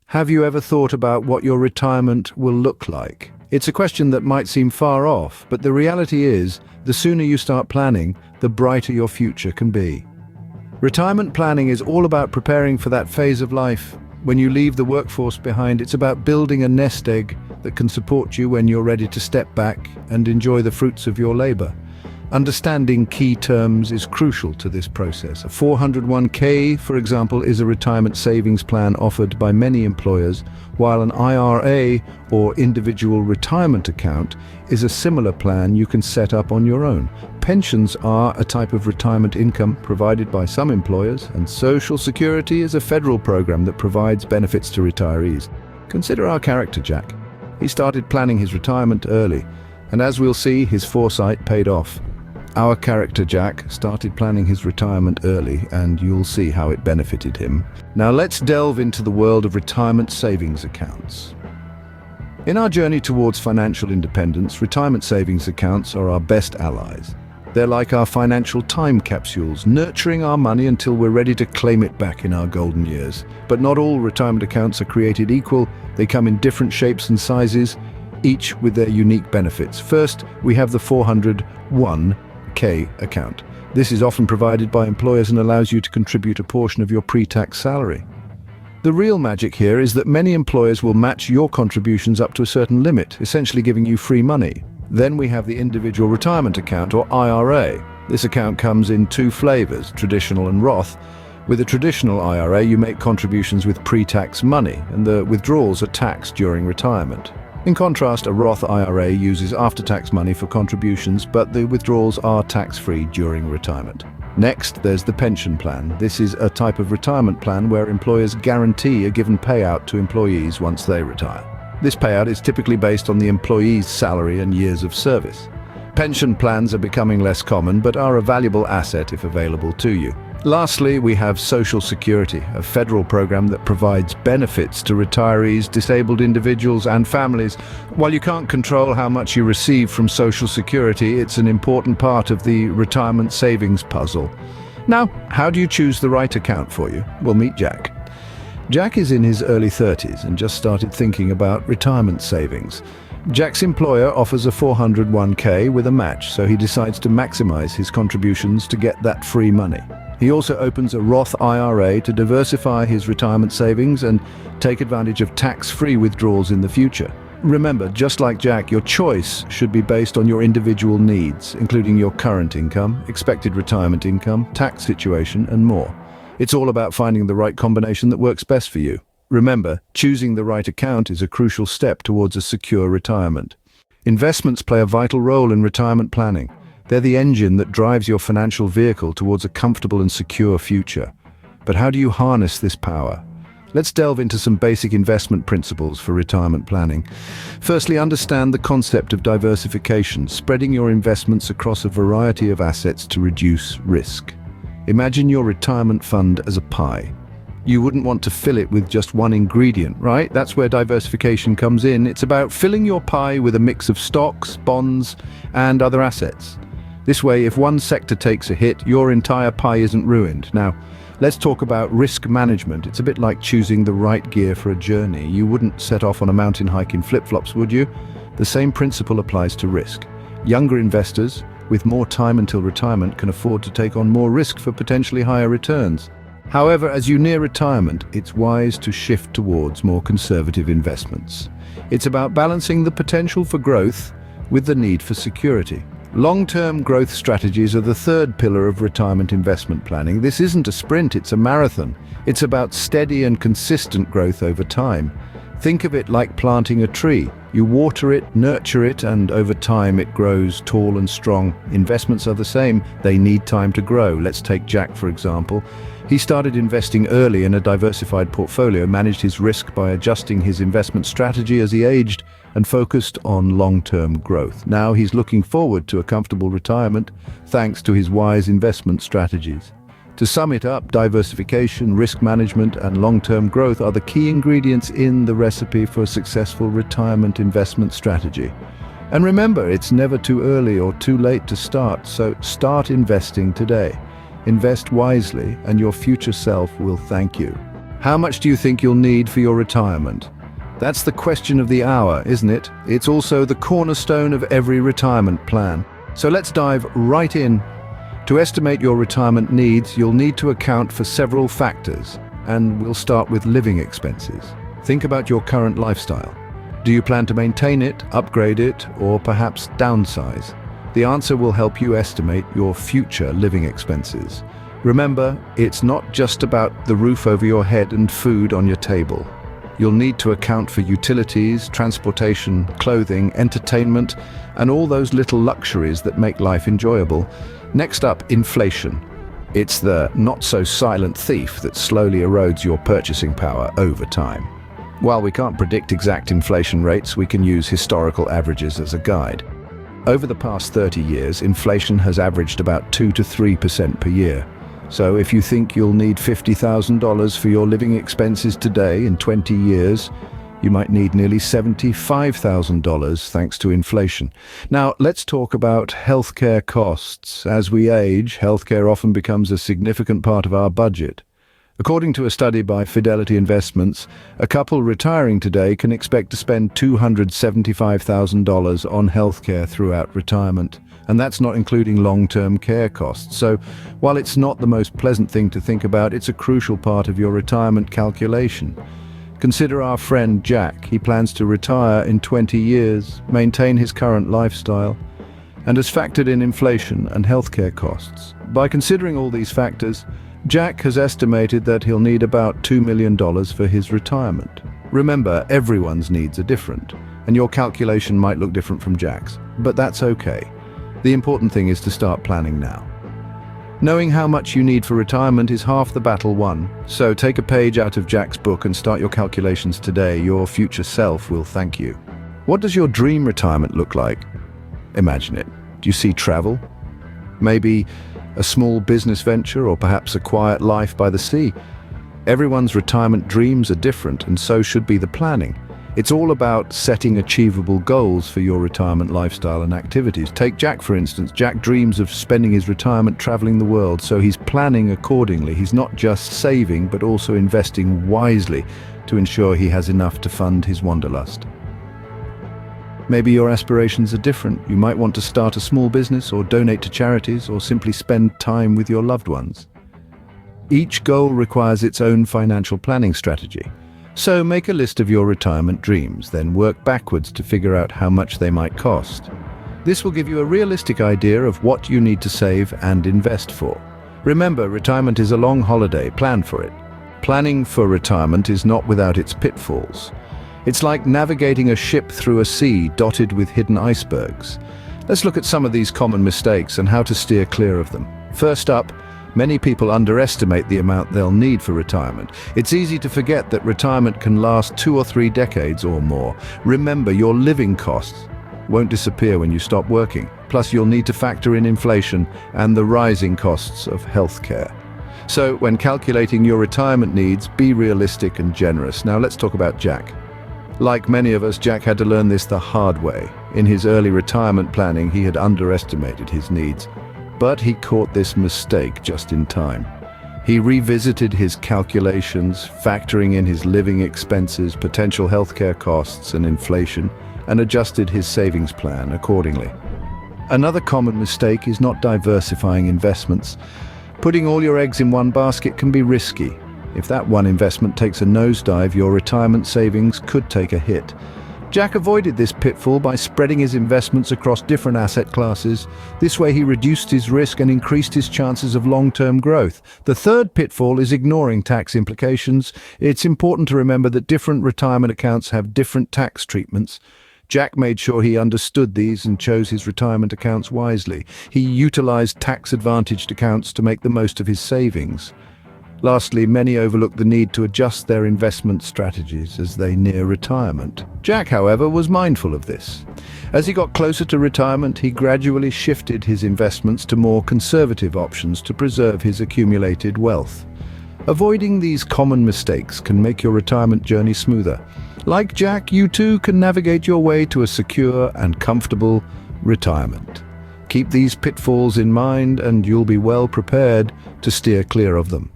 Have you ever thought about what your retirement will look like? It's a question that might seem far off, but the reality is, the sooner you start planning, the brighter your future can be. Retirement planning is all about preparing for that phase of life. When you leave the workforce behind, it's about building a nest egg that can support you when you're ready to step back and enjoy the fruits of your labor. Understanding key terms is crucial to this process. A 401k, for example, is a retirement savings plan offered by many employers, while an IRA, or individual retirement account, is a similar plan you can set up on your own. Pensions are a type of retirement income provided by some employers, and Social Security is a federal program that provides benefits to retirees. Consider our character, Jack. He started planning his retirement early, and as we'll see, his foresight paid off. Our character, Jack, started planning his retirement early, and you'll see how it benefited him. Now let's delve into the world of retirement savings accounts. In our journey towards financial independence, retirement savings accounts are our best allies. They're like our financial time capsules, nurturing our money until we're ready to claim it back in our golden years. But not all retirement accounts are created equal. They come in different shapes and sizes, each with their unique benefits. First, we have the 401k account. This is often provided by employers and allows you to contribute a portion of your pre-tax salary. The real magic here is that many employers will match your contributions up to a certain limit, essentially giving you free money. Then we have the individual retirement account, or IRA. This account comes in two flavors, traditional and Roth. With a traditional IRA, you make contributions with pre-tax money, and the withdrawals are taxed during retirement. In contrast, a Roth IRA uses after-tax money for contributions, but the withdrawals are tax-free during retirement. Next, there's the pension plan. This is a type of retirement plan where employers guarantee a given payout to employees once they retire. This payout is typically based on the employee's salary and years of service. Pension plans are becoming less common, but are a valuable asset if available to you. Lastly, we have Social Security, a federal program that provides benefits to retirees, disabled individuals, and families. While you can't control how much you receive from Social Security, it's an important part of the retirement savings puzzle. Now, how do you choose the right account for you? Well, meet Jack. Jack is in his early 30s and just started thinking about retirement savings. Jack's employer offers a 401k with a match, so he decides to maximize his contributions to get that free money. He also opens a Roth IRA to diversify his retirement savings and take advantage of tax-free withdrawals in the future. Remember, just like Jack, your choice should be based on your individual needs, including your current income, expected retirement income, tax situation, and more. It's all about finding the right combination that works best for you. Remember, choosing the right account is a crucial step towards a secure retirement. Investments play a vital role in retirement planning. They're the engine that drives your financial vehicle towards a comfortable and secure future. But how do you harness this power? Let's delve into some basic investment principles for retirement planning. Firstly, understand the concept of diversification, spreading your investments across a variety of assets to reduce risk. Imagine your retirement fund as a pie. You wouldn't want to fill it with just one ingredient, right? That's where diversification comes in. It's about filling your pie with a mix of stocks, bonds, and other assets. This way, if one sector takes a hit, your entire pie isn't ruined. Now, let's talk about risk management. It's a bit like choosing the right gear for a journey. You wouldn't set off on a mountain hike in flip-flops, would you? The same principle applies to risk. Younger investors, with more time until retirement, can afford to take on more risk for potentially higher returns. However, as you near retirement, it's wise to shift towards more conservative investments. It's about balancing the potential for growth with the need for security. Long-term growth strategies are the third pillar of retirement investment planning. This isn't a sprint, it's a marathon. It's about steady and consistent growth over time. Think of it like planting a tree. You water it, nurture it, and over time it grows tall and strong. Investments are the same. They need time to grow. Let's take Jack, for example. He started investing early in a diversified portfolio, managed his risk by adjusting his investment strategy as he aged, and focused on long-term growth. Now he's looking forward to a comfortable retirement thanks to his wise investment strategies. To sum it up, diversification, risk management, and long-term growth are the key ingredients in the recipe for a successful retirement investment strategy. And remember, it's never too early or too late to start, so start investing today. Invest wisely, and your future self will thank you. How much do you think you'll need for your retirement? That's the question of the hour, isn't it? It's also the cornerstone of every retirement plan. So let's dive right in. To estimate your retirement needs, you'll need to account for several factors, and we'll start with living expenses. Think about your current lifestyle. Do you plan to maintain it, upgrade it, or perhaps downsize? The answer will help you estimate your future living expenses. Remember, it's not just about the roof over your head and food on your table. You'll need to account for utilities, transportation, clothing, entertainment, and all those little luxuries that make life enjoyable. Next up, inflation. It's the not-so-silent thief that slowly erodes your purchasing power over time. While we can't predict exact inflation rates, we can use historical averages as a guide. Over the past 30 years, inflation has averaged about 2 to 3% per year. So if you think you'll need $50,000 for your living expenses today in 20 years, you might need nearly $75,000 thanks to inflation. Now, let's talk about healthcare costs. As we age, healthcare often becomes a significant part of our budget. According to a study by Fidelity Investments, a couple retiring today can expect to spend $275,000 on healthcare throughout retirement. And that's not including long-term care costs. So, while it's not the most pleasant thing to think about, it's a crucial part of your retirement calculation. Consider our friend Jack. He plans to retire in 20 years, maintain his current lifestyle, and has factored in inflation and healthcare costs. By considering all these factors, Jack has estimated that he'll need about $2 million for his retirement. Remember, everyone's needs are different, and your calculation might look different from Jack's, but that's okay. The important thing is to start planning now. Knowing how much you need for retirement is half the battle won, so take a page out of Jack's book and start your calculations today. Your future self will thank you. What does your dream retirement look like? Imagine it. Do you see travel? Maybe a small business venture, or perhaps a quiet life by the sea? Everyone's retirement dreams are different, and so should be the planning. It's all about setting achievable goals for your retirement lifestyle and activities. Take Jack, for instance. Jack dreams of spending his retirement traveling the world, so he's planning accordingly. He's not just saving, but also investing wisely to ensure he has enough to fund his wanderlust. Maybe your aspirations are different. You might want to start a small business, or donate to charities, or simply spend time with your loved ones. Each goal requires its own financial planning strategy. So make a list of your retirement dreams, then work backwards to figure out how much they might cost. This will give you a realistic idea of what you need to save and invest for. Remember, retirement is a long holiday. Plan for it. Planning for retirement is not without its pitfalls. It's like navigating a ship through a sea dotted with hidden icebergs. Let's look at some of these common mistakes and how to steer clear of them. First up, many people underestimate the amount they'll need for retirement. It's easy to forget that retirement can last 2 or 3 decades or more. Remember, your living costs won't disappear when you stop working. Plus, you'll need to factor in inflation and the rising costs of healthcare. So, when calculating your retirement needs, be realistic and generous. Now, let's talk about Jack. Like many of us, Jack had to learn this the hard way. In his early retirement planning, he had underestimated his needs. But he caught this mistake just in time. He revisited his calculations, factoring in his living expenses, potential healthcare costs, and inflation, and adjusted his savings plan accordingly. Another common mistake is not diversifying investments. Putting all your eggs in one basket can be risky. If that one investment takes a nosedive, your retirement savings could take a hit. Jack avoided this pitfall by spreading his investments across different asset classes. This way he reduced his risk and increased his chances of long-term growth. The third pitfall is ignoring tax implications. It's important to remember that different retirement accounts have different tax treatments. Jack made sure he understood these and chose his retirement accounts wisely. He utilized tax-advantaged accounts to make the most of his savings. Lastly, many overlook the need to adjust their investment strategies as they near retirement. Jack, however, was mindful of this. As he got closer to retirement, he gradually shifted his investments to more conservative options to preserve his accumulated wealth. Avoiding these common mistakes can make your retirement journey smoother. Like Jack, you too can navigate your way to a secure and comfortable retirement. Keep these pitfalls in mind and you'll be well prepared to steer clear of them.